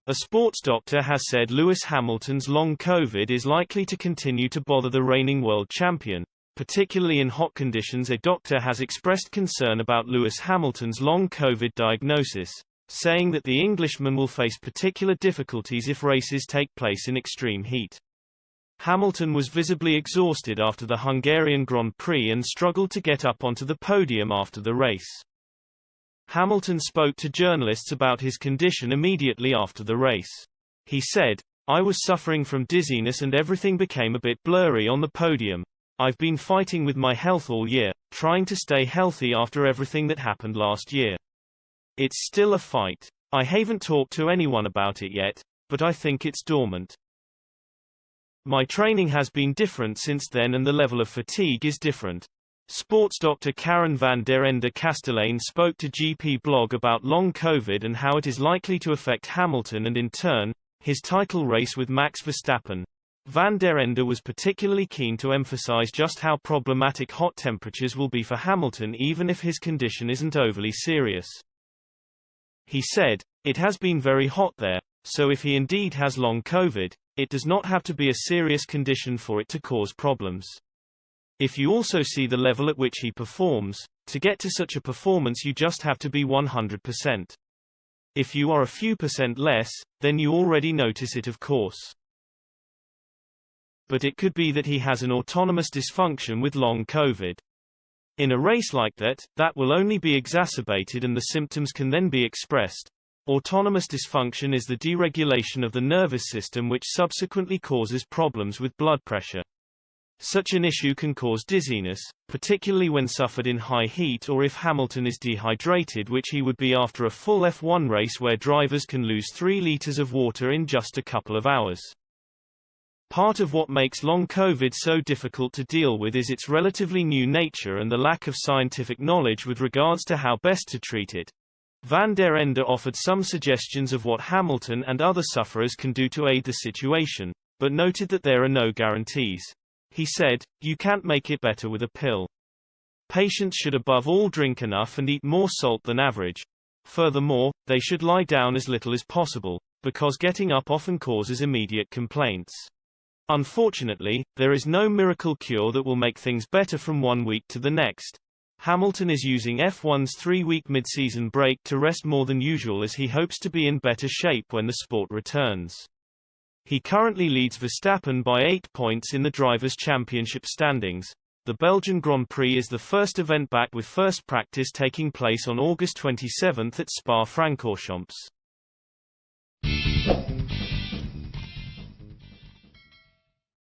A sports doctor has said Lewis Hamilton's long COVID is likely to continue to bother the reigning world champion, particularly in hot conditions. A doctor has expressed concern about Lewis Hamilton's long COVID diagnosis, saying that the Englishman will face particular difficulties if races take place in extreme heat. Hamilton was visibly exhausted after the Hungarian Grand Prix and struggled to get up onto the podium after the race. Hamilton spoke to journalists about his condition immediately after the race. He said, "I was suffering from dizziness and everything became a bit blurry on the podium. I've been fighting with my health all year, trying to stay healthy after everything that happened last year. It's still a fight. I haven't talked to anyone about it yet, but I think it's dormant. My training has been different since then and the level of fatigue is different." Sports doctor Karen van der Ende Kastelein spoke to GP blog about long COVID and how it is likely to affect Hamilton and in turn, his title race with Max Verstappen. Van der Ende was particularly keen to emphasize just how problematic hot temperatures will be for Hamilton even if his condition isn't overly serious. He said, "It has been very hot there, so if he indeed has long COVID, it does not have to be a serious condition for it to cause problems. If you also see the level at which he performs, to get to such a performance you just have to be 100%. If you are a few percent less, then you already notice it of course. But it could be that he has an autonomous dysfunction with long COVID. In a race like that, that will only be exacerbated and the symptoms can then be expressed. Autonomous dysfunction is the deregulation of the nervous system which subsequently causes problems with blood pressure. Such an issue can cause dizziness, particularly when suffered in high heat or if Hamilton is dehydrated, which he would be after a full F1 race where drivers can lose 3 liters of water in just a couple of hours. Part of what makes long COVID so difficult to deal with is its relatively new nature and the lack of scientific knowledge with regards to how best to treat it. Van der Ende offered some suggestions of what Hamilton and other sufferers can do to aid the situation, but noted that there are no guarantees. He said, "You can't make it better with a pill. Patients should above all drink enough and eat more salt than average. Furthermore, they should lie down as little as possible, because getting up often causes immediate complaints. Unfortunately, there is no miracle cure that will make things better from one week to the next." Hamilton is using F1's 3-week mid-season break to rest more than usual as he hopes to be in better shape when the sport returns. He currently leads Verstappen by 8 points in the Drivers' Championship standings. The Belgian Grand Prix is the first event back with first practice taking place on August 27 at Spa-Francorchamps.